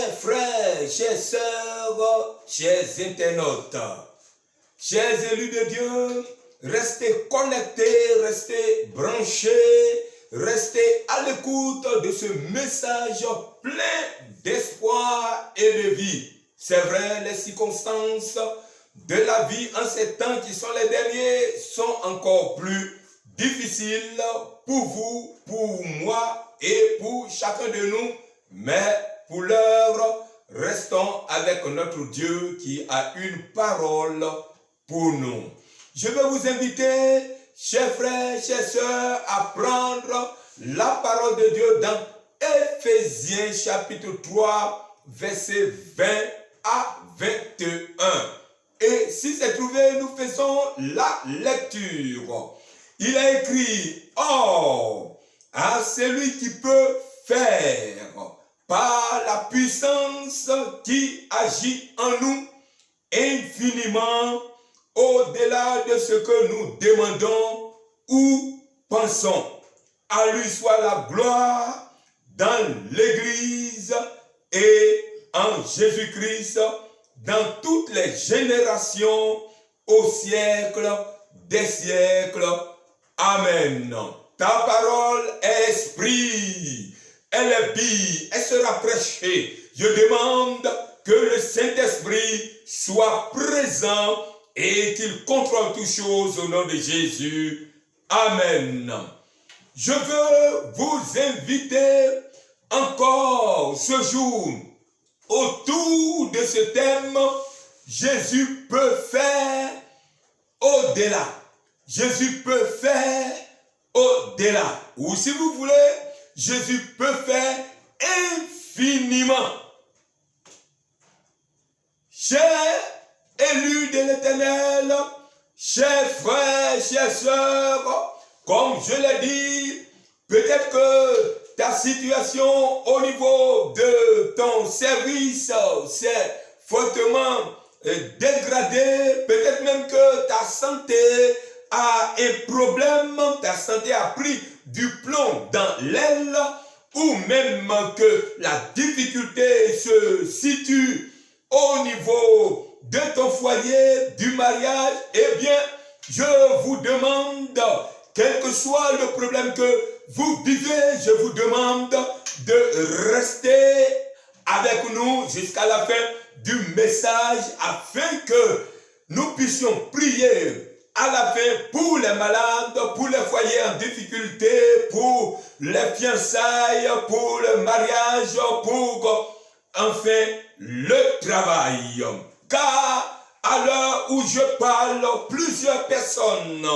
Chers frères, chères sœurs, chers internautes, chers élus de Dieu, restez connectés, restez branchés, restez à l'écoute de ce message plein d'espoir et de vie. C'est vrai, les circonstances de la vie en ces temps qui sont les derniers sont encore plus difficiles pour vous, pour moi et pour chacun de nous. Mais pour l'heure, restons avec notre Dieu qui a une parole pour nous. Je vais vous inviter, chers frères, chères sœurs, à prendre la parole de Dieu dans Éphésiens chapitre 3, versets 20 à 21. Et si c'est trouvé, nous faisons la lecture. Il a écrit, or, à celui qui peut faire par la puissance qui agit en nous infiniment au-delà de ce que nous demandons ou pensons. À lui soit la gloire dans l'Église et en Jésus-Christ dans toutes les générations au siècle des siècles. Amen. Ta parole est esprit, elle est vie, elle sera prêchée. Je demande que le Saint-Esprit soit présent et qu'il contrôle toutes choses au nom de Jésus. Amen. Je veux vous inviter encore ce jour autour de ce thème. Jésus peut faire au-delà. Jésus peut faire au-delà. Ou si vous voulez, Jésus peut faire infiniment. Chers élus de l'Éternel, chers frères, chères sœurs, comme je l'ai dit, peut-être que ta situation au niveau de ton service s'est fortement dégradée, peut-être même que ta santé a un problème, ta santé a pris du plomb dans l'aile, ou même que la difficulté se situe au niveau de ton foyer, du mariage. Eh bien, je vous demande, quel que soit le problème que vous vivez, je vous demande de rester avec nous jusqu'à la fin du message afin que nous puissions prier à la fin pour les malades, pour les foyers en difficulté, pour les fiançailles, pour le mariage, pour enfin le travail. Car à l'heure où je parle, plusieurs personnes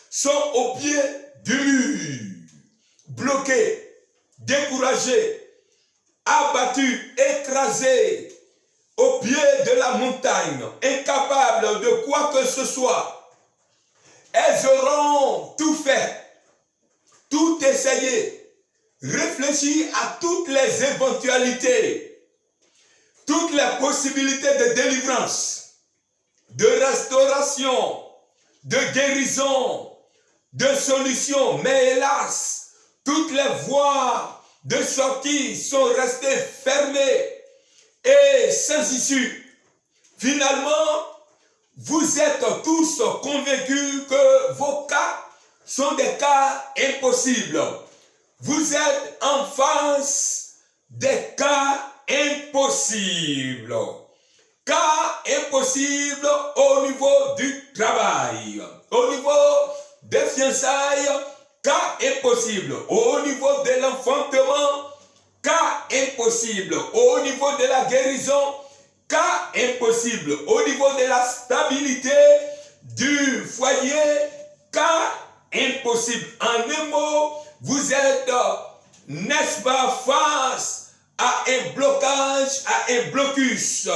sont au pied du mur, bloquées, découragées, abattues, écrasées au pied de la montagne, incapables de quoi que ce soit. Elles auront tout fait, tout essayé, réfléchi à toutes les éventualités, toutes les possibilités de délivrance, de restauration, de guérison, de solution. Mais hélas, toutes les voies de sortie sont restées fermées et sans issue. Finalement, vous êtes tous convaincus que vos cas sont des cas impossibles. Vous êtes en face des cas impossibles. Cas impossibles au niveau du travail, au niveau des fiançailles, cas impossible. Au niveau de l'enfantement, cas impossible. Au niveau de la guérison, cas impossible. Au niveau de la stabilité du foyer, cas impossible. En un mot, vous êtes, n'est-ce pas, face à un blocage, à un blocus.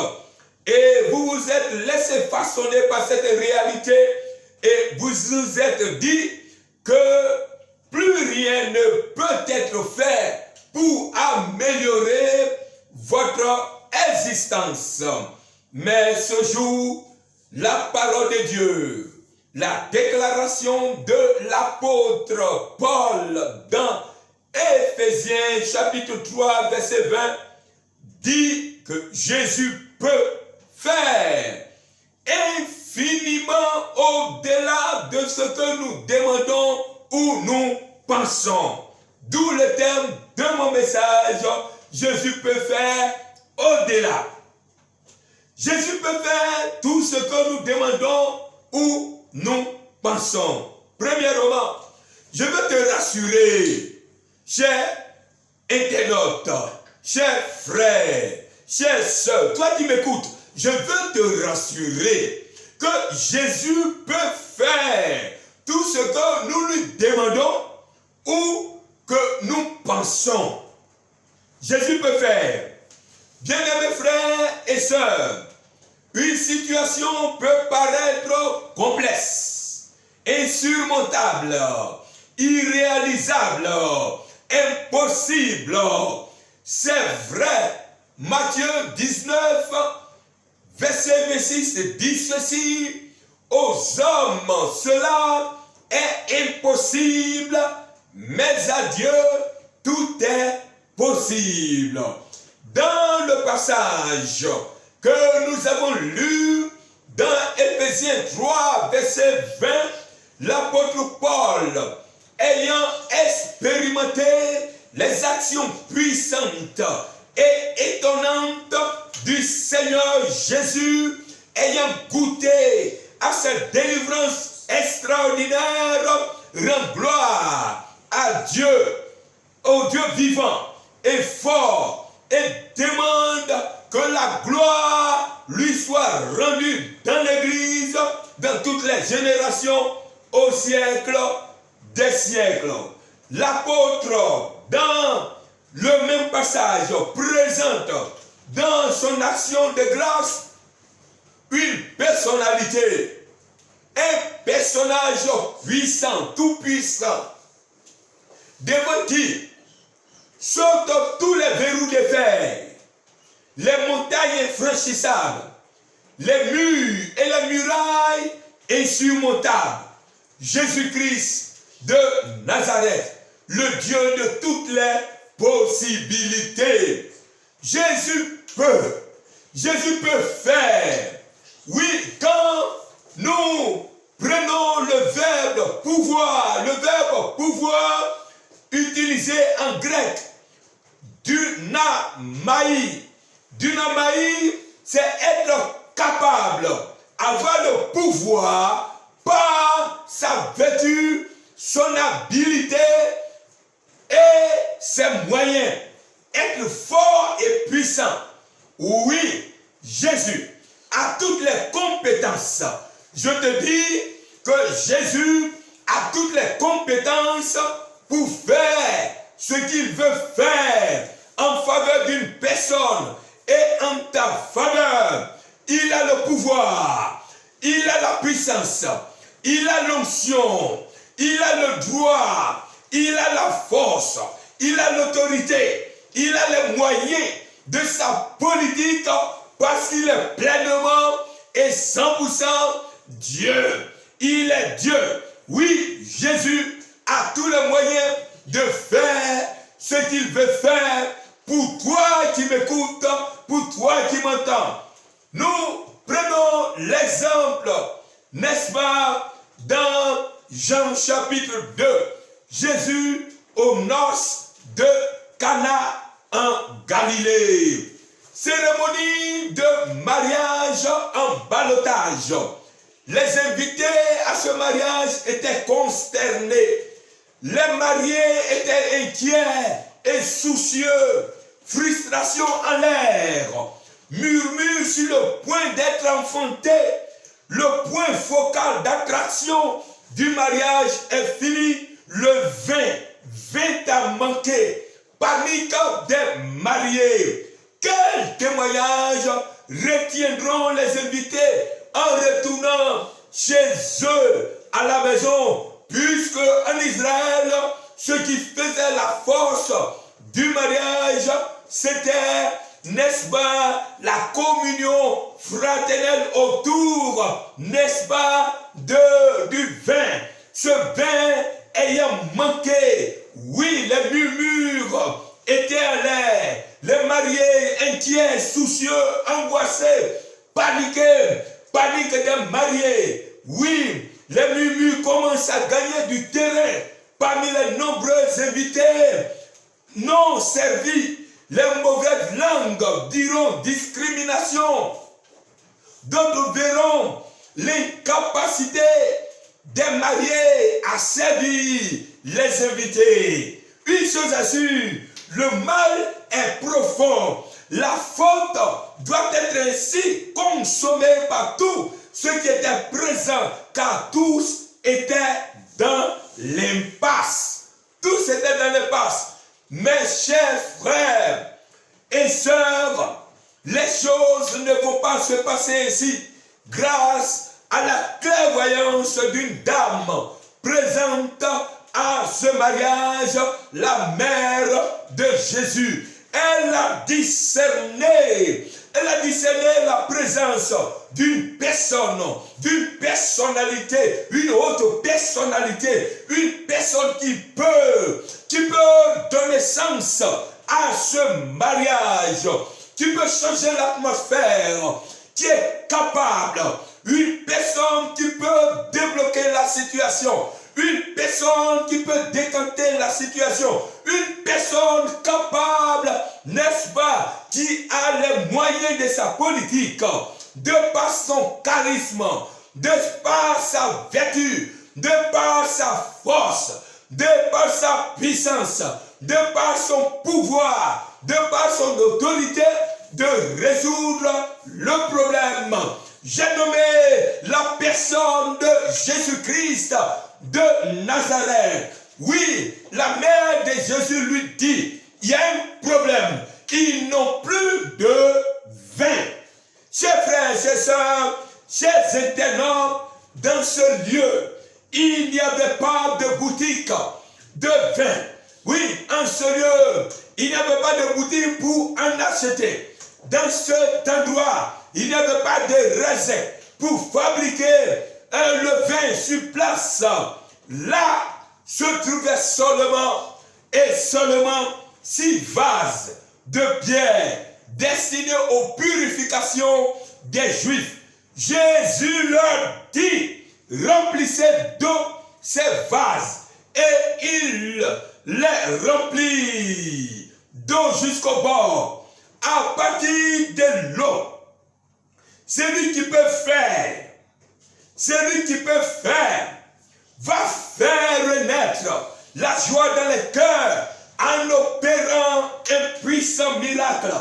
Et vous vous êtes laissé façonner par cette réalité et vous vous êtes dit que plus rien ne peut être fait pour améliorer votre existence. Mais ce jour, la parole de Dieu, la déclaration de l'apôtre Paul dans Éphésiens chapitre 3 verset 20 dit que Jésus peut faire infiniment au-delà de ce que nous demandons ou nous pensons. D'où le terme de mon message, Jésus peut faire au-delà. Jésus peut faire tout ce que nous demandons ou nous pensons. Premièrement, je veux te rassurer, cher internaute, cher frère, chère sœur, toi qui m'écoutes, je veux te rassurer que Jésus peut faire tout ce que nous lui demandons ou que nous pensons. Jésus peut faire. Bien-aimés frères et sœurs, une situation peut paraître complexe, insurmontable, irréalisable, impossible. C'est vrai. Matthieu 19, verset 26 dit ceci: aux hommes cela est impossible, mais à Dieu tout est possible. Dans le passage que nous avons lu dans Éphésiens 3, verset 20, l'apôtre Paul, ayant expérimenté les actions puissantes et étonnante du Seigneur Jésus, ayant goûté à cette délivrance extraordinaire, rend gloire à Dieu, au Dieu vivant et fort, et demande que la gloire lui soit rendue dans l'Église, dans toutes les générations, au siècle des siècles. L'apôtre, dans le même passage, présente dans son action de grâce une personnalité, un personnage puissant, tout puissant, devant qui sautent tous les verrous de fer, les montagnes infranchissables, les murs et les murailles insurmontables. Jésus-Christ de Nazareth, le Dieu de toutes les possibilités. Jésus peut faire. Oui, quand nous prenons le verbe pouvoir utilisé en grec, dunamaï. Dunamaï, c'est être capable, avoir le pouvoir par sa vertu, son habilité et ses moyens. Être fort et puissant. Oui, Jésus a toutes les compétences. Je te dis que Jésus a toutes les compétences pour faire ce qu'il veut faire en faveur d'une personne et en ta faveur. Il a le pouvoir, il a la puissance, il a l'onction, il a le droit, il a la force, il a l'autorité, il a les moyens de sa politique parce qu'il est pleinement et 100% Dieu. Il est Dieu. Oui, Jésus a tous les moyens de faire ce qu'il veut faire pour toi qui m'écoutes, pour toi qui m'entends. Nous prenons l'exemple, n'est-ce pas, dans Jean chapitre 2, Jésus aux noces de Cana en Galilée. Cérémonie de mariage en ballottage. Les invités à ce mariage étaient consternés. Les mariés étaient inquiets et soucieux. Frustration en l'air. Murmure sur le point d'être enfanté. Le point focal d'attraction du mariage est fini. Le vin a manqué. Panique des mariés. Quel témoignage retiendront les invités en retournant chez eux à la maison, puisque en Israël, ce qui faisait la force du mariage, c'était, n'est-ce pas, la communion fraternelle autour, n'est-ce pas, du vin. Ce vin ayant manqué, oui, les murmures étaient en l'air. les mariés inquiets, soucieux, angoissés, paniqués, panique des mariés. Oui, les murmures commencent à gagner du terrain parmi les nombreux invités non servis. Les mauvaises langues diront discrimination. D'autres verront l'incapacité des mariés à servir les invités. Une chose assure, le mal est profond. La faute doit être ainsi consommée par tous ceux qui étaient présents, car tous étaient dans l'impasse. Tous étaient dans l'impasse. Mes chers frères et sœurs, les choses ne vont pas se passer ainsi grâce à la clairvoyance d'une dame présente à ce mariage, la mère de Jésus. Elle a discerné la présence d'une personne, d'une personnalité, une autre personnalité, une personne qui peut donner sens à ce mariage, qui peut changer l'atmosphère, qui est capable, une personne qui peut débloquer la situation, une personne qui peut décanter la situation, une personne capable, n'est-ce pas, qui a les moyens de sa politique, de par son charisme, de par sa vertu, de par sa force, de par sa puissance, de par son pouvoir, de par son autorité, de résoudre le problème. J'ai nommé la personne de Jésus-Christ de Nazareth. Oui, la mère de Jésus lui dit, il y a un problème, ils n'ont plus de vin. Chers frères, chers sœurs, chers internautes, dans ce lieu, il n'y avait pas de boutique de vin. Oui, en ce lieu, il n'y avait pas de boutique pour en acheter. Dans cet endroit, il n'y avait pas de raisin pour fabriquer le vin sur place. Là se trouvaient seulement 6 vases de pierre destinés aux purifications des Juifs. Jésus leur dit, remplissez d'eau ces vases, et il les remplit d'eau jusqu'au bord. À partir de l'eau, celui qui peut faire, va faire renaître la joie dans les cœurs en opérant un puissant miracle,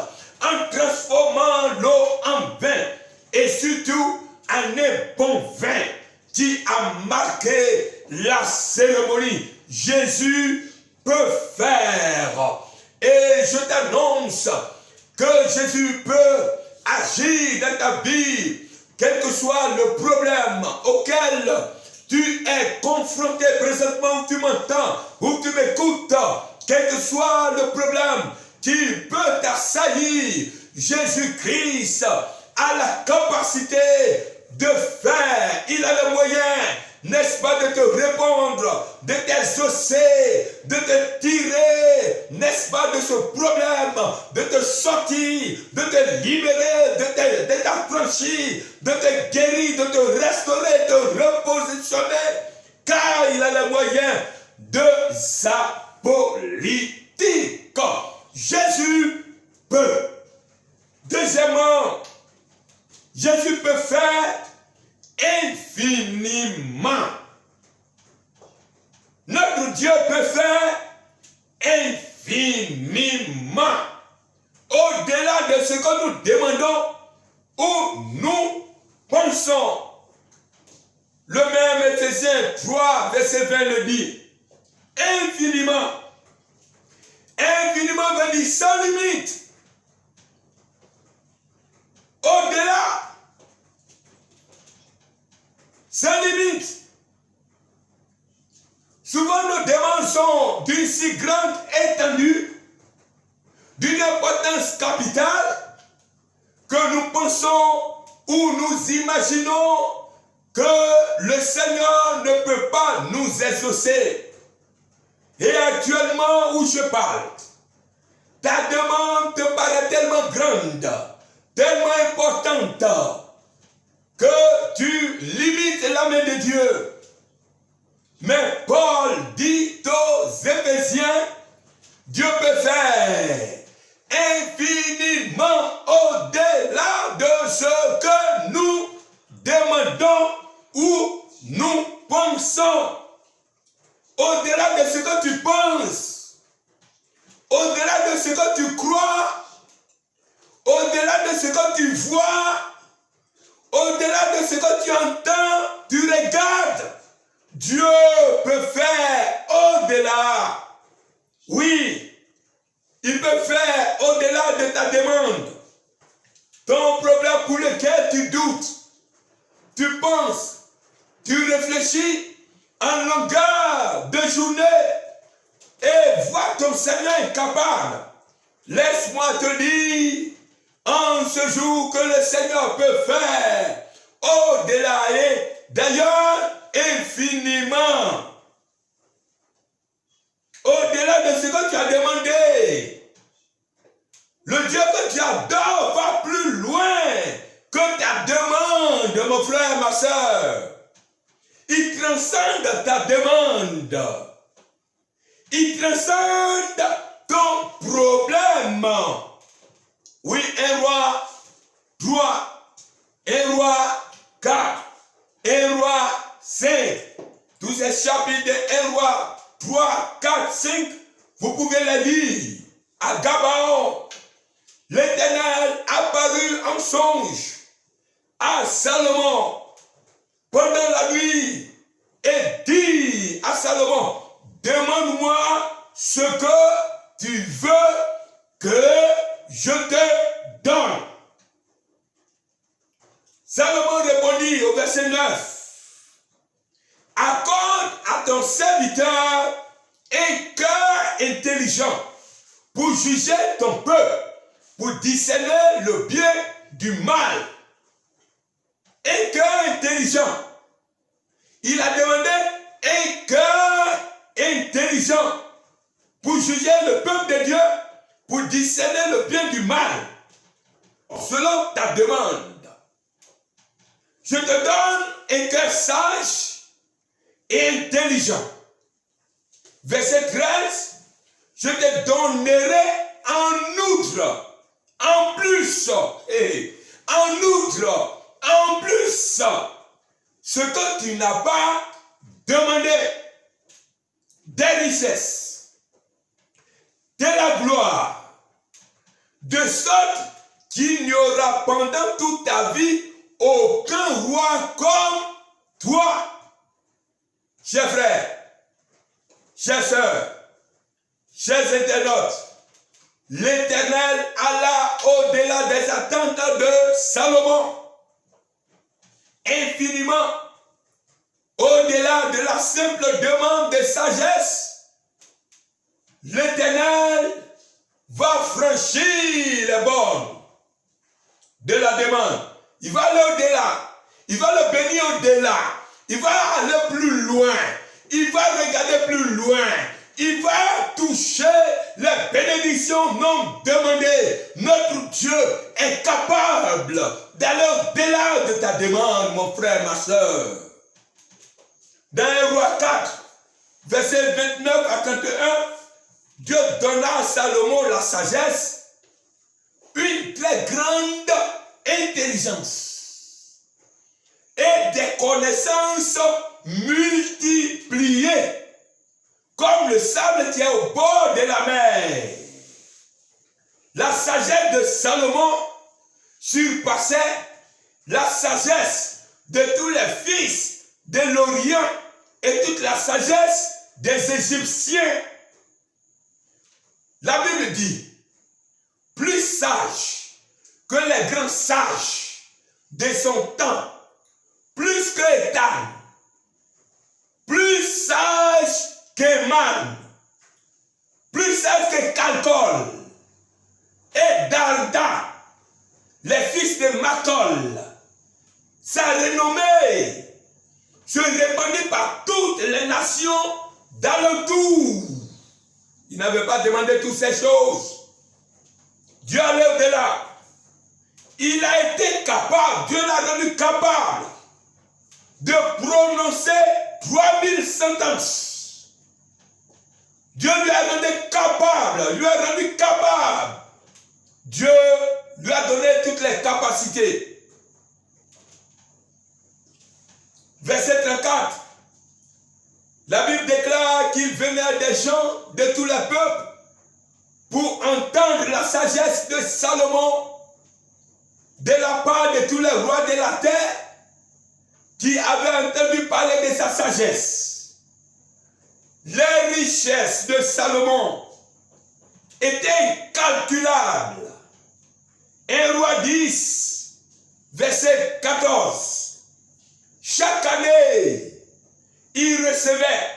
en transformant l'eau en vin et surtout en un bon vin qui a marqué la cérémonie. Jésus peut faire. Et je t'annonce que Jésus peut agir dans ta vie, quel que soit le problème auquel tu es confronté présentement, où tu m'entends, où tu m'écoutes, quel que soit le problème qui peut t'assaillir, Jésus-Christ a la capacité de faire, il a le moyen, n'est-ce pas, de te répondre, de t'exaucer, de te tirer, n'est-ce pas, de ce problème, de te sortir, de te libérer, de t'affranchir, de te guérir, de te restaurer, de te repositionner, car il a le moyen de sa politique. Jésus peut. Deuxièmement, Jésus peut faire infiniment. Notre Dieu peut faire infiniment. Au-delà de ce que nous demandons ou nous pensons. Le même Éphésiens 3, verset 20 le dit. Infiniment. Infiniment veut dire sans limite. Au-delà. Sans limite. Souvent nos demandes sont d'une si grande étendue, d'une importance capitale, que nous pensons ou nous imaginons que le Seigneur ne peut pas nous exaucer. Et actuellement où je parle, ta demande te paraît tellement grande, tellement importante, que tu limites la main de Dieu. Mais Paul dit aux Éphésiens, Dieu peut faire infiniment au-delà de ce que nous demandons ou nous pensons. Au-delà de ce que tu penses, au-delà de ce que tu crois, au-delà de ce que tu vois, au-delà de ce que tu entends, tu regardes, Dieu peut faire au-delà. Oui, il peut faire au-delà de ta demande. Ton problème pour lequel tu doutes, tu penses, tu réfléchis en longueur de journée et vois ton Seigneur incapable. Laisse-moi te dire en ce jour que le Seigneur peut faire au-delà et d'ailleurs infiniment. Au-delà de ce que tu as demandé. Le Dieu que tu adores va plus loin que ta demande, mon frère, ma soeur. Il transcende ta demande. Il transcende ton problème. Oui, 1 roi 3, 1 roi 4, 1 roi 5. Tous ces chapitres de 1 roi 3, 4, 5, vous pouvez les lire. À Gabaon, l'Éternel apparut en songe à Salomon pendant la nuit et dit à Salomon, demande-moi ce que tu veux que je te donne. Salomon répondit au verset 9, accorde à ton serviteur un cœur intelligent pour juger ton peuple, pour discerner le bien du mal. Un cœur intelligent. Il a demandé un cœur intelligent pour juger le peuple de Dieu, pour discerner le bien du mal. Selon ta demande, je te donne un cœur sage et intelligent. Verset 13, je te donnerai en outre, en plus, en outre, en plus, ce que tu n'as pas demandé, des richesses, de la gloire, de sorte qu'il n'y aura pendant toute ta vie aucun roi comme toi. Chers frères, chères sœurs, chers internautes, l'Éternel alla au-delà des attentes de Salomon, infiniment au-delà de la simple demande de sagesse. L'Éternel va franchir les bornes de la demande. Il va aller au-delà. Il va le bénir au-delà. Il va aller plus loin. Il va regarder plus loin. Il va toucher les bénédictions non demandées. Notre Dieu est capable d'aller au-delà de ta demande, mon frère, ma soeur. Dans 1 roi 4, verset 29 à 31, Dieu donna à Salomon la sagesse, une très grande intelligence et des connaissances multipliées, comme le sable qui est au bord de la mer. La sagesse de Salomon surpassait la sagesse de tous les fils de l'Orient et toute la sagesse des Égyptiens. La Bible dit, plus sage que les grands sages de son temps, plus que Étan, plus sage qu'Eman, plus sage que Calcol et Darda, les fils de Matol. Sa renommée se répandit par toutes les nations d'alentour. Il n'avait pas demandé toutes ces choses Dieu allait au-delà. Il a été capable, Dieu l'a rendu capable de prononcer 3000 sentences. Dieu lui a rendu capable, Dieu lui a donné toutes les capacités. Verset 34. La Bible déclare qu'il venait des gens de tous les peuples pour entendre la sagesse de Salomon de la part de tous les rois de la terre qui avaient entendu parler de sa sagesse. Les richesses de Salomon étaient incalculables. 1 Roi 10, verset 14. Chaque année, il recevait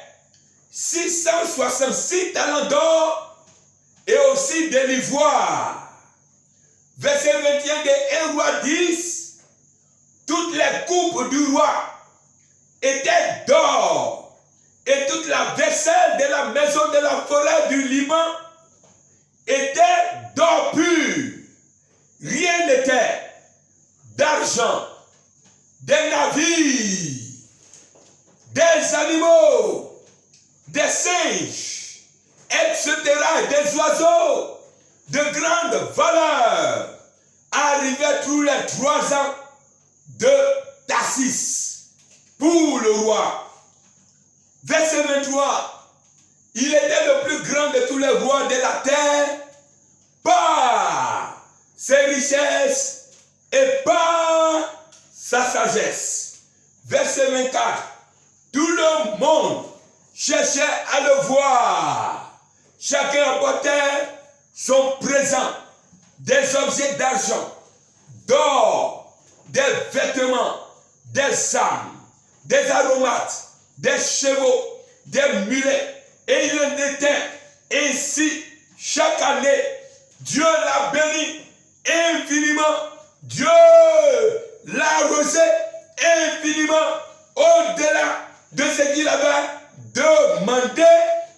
666 talents d'or et aussi de l'ivoire. Verset 21 de 1 Roi 10, toutes les coupes du roi étaient d'or et toute la vaisselle de la maison de la forêt du Liban était d'or pur. Rien n'était d'argent, des navires, des animaux, des singes, etc., des oiseaux de grande valeur arrivaient tous les 3 ans de Tarsis pour le roi. Verset 23. Il était le plus grand de tous les rois de la terre par ses richesses et par sa sagesse. Verset 24. Tout le monde cherchait à le voir. Chacun apportait son présent, des objets d'argent, d'or, des vêtements, des armes, des aromates, des chevaux, des mulets. Et il en était ainsi chaque année. Dieu l'a béni infiniment. Dieu l'a arrosé infiniment au-delà de ce qu'il avait demandé,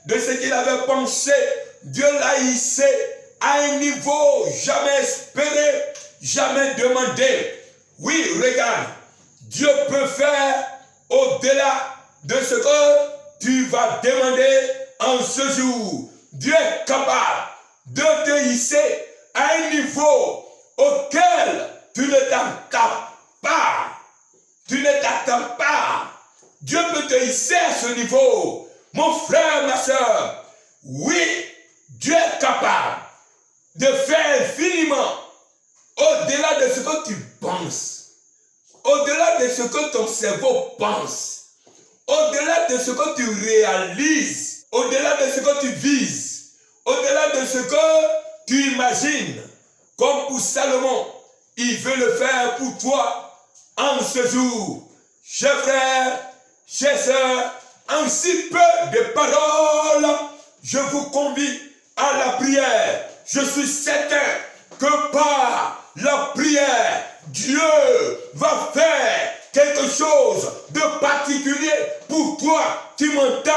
de ce qu'il avait pensé. Dieu l'a hissé à un niveau jamais espéré, jamais demandé. Oui, regarde, Dieu peut faire au-delà de ce que tu vas demander en ce jour. Dieu est capable de te hisser à un niveau auquel tu ne t'attends pas. Tu ne t'attends pas. Dieu peut te hisser à ce niveau. Mon frère, ma soeur, oui, Dieu est capable de faire infiniment au-delà de ce que tu penses, au-delà de ce que ton cerveau pense, au-delà de ce que tu réalises, au-delà de ce que tu vises, au-delà de ce que tu imagines. Comme pour Salomon, il veut le faire pour toi en ce jour. Chers frères, chers sœurs, en si peu de paroles, je vous convie à la prière. Je suis certain que par la prière, Dieu va faire quelque chose de particulier pour toi qui m'entends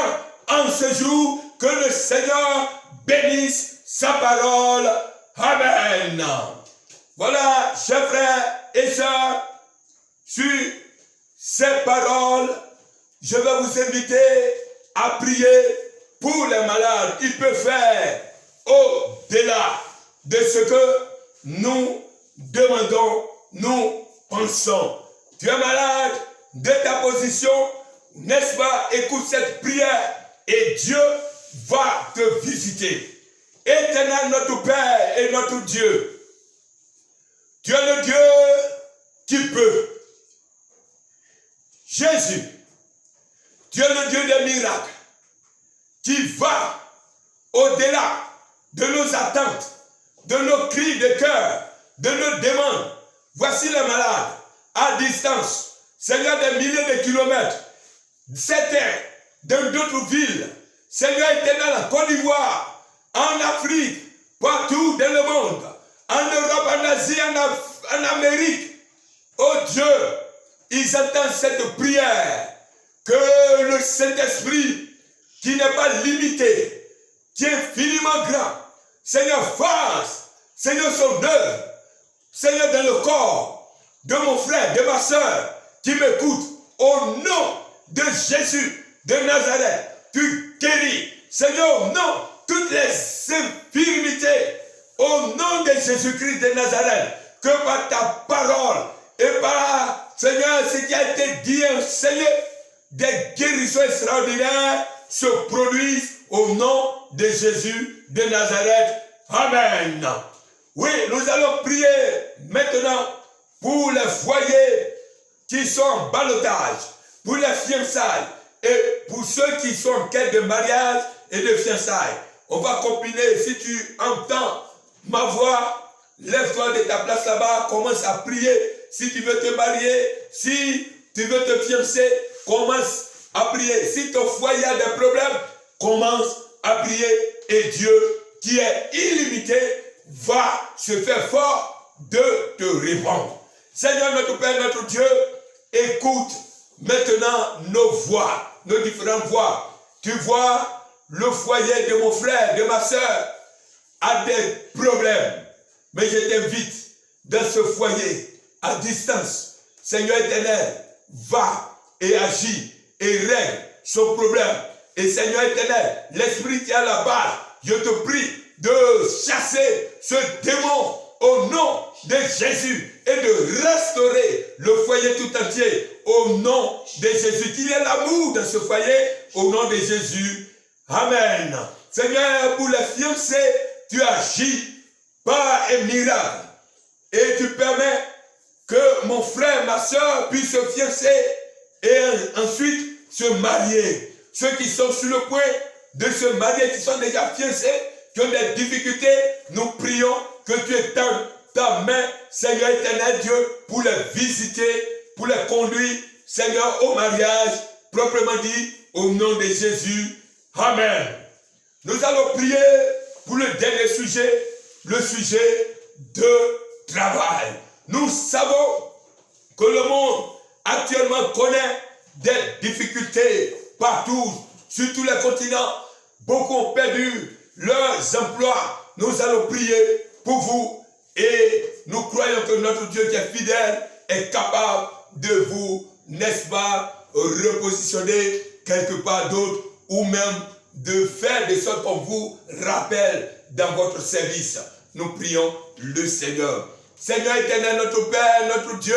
en ce jour. Que le Seigneur bénisse sa parole. Amen. Voilà, chers frères et sœurs, sur ces paroles, je vais vous inviter à prier pour les malades. Il peut faire au-delà de ce que nous demandons, nous pensons. Tu es malade de ta position, n'est-ce pas? Écoute cette prière et Dieu va te visiter. Éternel notre Père et notre Dieu, tu es le Dieu qui peut. Jésus, tu es le Dieu des miracles, qui va au-delà de nos attentes, de nos cris de cœur, de nos demandes. Voici les malades à distance, Seigneur, des milliers de kilomètres, certains dans d'autres villes, Seigneur éternel, en Côte d'Ivoire, en Afrique, partout dans le monde, en Europe, en Asie, en Amérique. Oh Dieu, ils entendent cette prière, que le Saint-Esprit, qui n'est pas limité, qui est infiniment grand, Seigneur, fasse Seigneur, son œuvre, Seigneur, dans le corps de mon frère, de ma soeur qui m'écoute, au nom de Jésus de Nazareth, tu guéris, Seigneur, au nom toutes les infirmités, au nom de Jésus-Christ de Nazareth, que par ta parole et par, Seigneur, ce qui a été dit et enseigné, des guérisons extraordinaires se produisent au nom de Jésus de Nazareth. Amen. Oui, nous allons prier maintenant pour les foyers qui sont en ballottage, pour les fiançailles et pour ceux qui sont en quête de mariage et de fiançailles. On va combiner, si tu entends ma voix, lève-toi de ta place là-bas, commence à prier. Si tu veux te marier, si tu veux te fiancer, commence à prier. Si ton foyer a des problèmes, commence à prier. Et Dieu, qui est illimité, va se faire fort de te répondre. Seigneur notre Père, notre Dieu, écoute maintenant nos voix, nos différentes voix. Tu vois le foyer de mon frère, de ma soeur, a des problèmes. Mais je t'invite dans ce foyer, à distance. Seigneur éternel, va et agis et règle son problème. Et Seigneur éternel, l'esprit qui est à la base, je te prie de chasser ce démon au nom de Jésus et de restaurer le foyer tout entier au nom de Jésus. Qu'il y ait l'amour dans ce foyer au nom de Jésus. Amen. Seigneur, pour les fiancés, tu agis par un miracle et tu permets que mon frère, ma soeur puissent se fiancer et ensuite se marier. Ceux qui sont sur le point de se marier, qui sont déjà fiancés, qui ont des difficultés, nous prions que tu étendes ta main, Seigneur éternel Dieu, pour les visiter, pour les conduire, Seigneur, au mariage, proprement dit, au nom de Jésus. Amen. Nous allons prier pour le dernier sujet, le sujet de travail. Nous savons que le monde actuellement connaît des difficultés partout, sur tous les continents. Beaucoup ont perdu leurs emplois. Nous allons prier pour vous et nous croyons que notre Dieu qui est fidèle est capable de vous, n'est-ce pas, repositionner quelque part d'autre ou même de faire de sorte qu'on vous rappelle dans votre service. Nous prions le Seigneur. Seigneur éternel, notre Père, notre Dieu,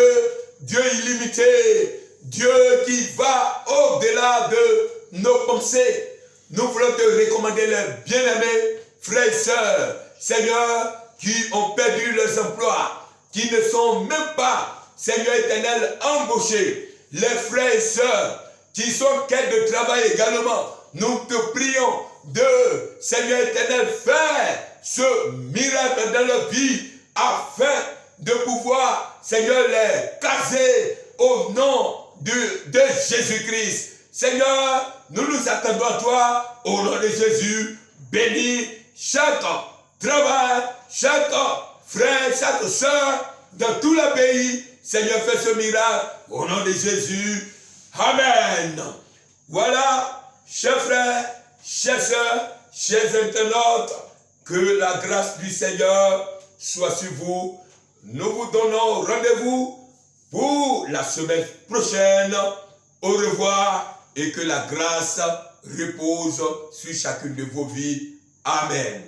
Dieu illimité, Dieu qui va au-delà de nos pensées. Nous voulons te recommander les bien-aimés frères et sœurs, Seigneur, qui ont perdu leurs emplois, qui ne sont même pas, Seigneur éternel, embauchés. Les frères et sœurs qui sont en quête de travail également, nous te prions de, Seigneur éternel, faire ce miracle dans leur vie afin de pouvoir, Seigneur, les caser au nom de Jésus-Christ. Seigneur, nous nous attendons à toi au nom de Jésus. Bénis chaque travail, chaque frère, chaque soeur dans tout le pays. Seigneur, fais ce miracle au nom de Jésus. Amen. Voilà, chers frères, chers sœurs, chers internautes, que la grâce du Seigneur soit sur vous. Nous vous donnons rendez-vous pour la semaine prochaine. Au revoir et que la grâce repose sur chacune de vos vies. Amen.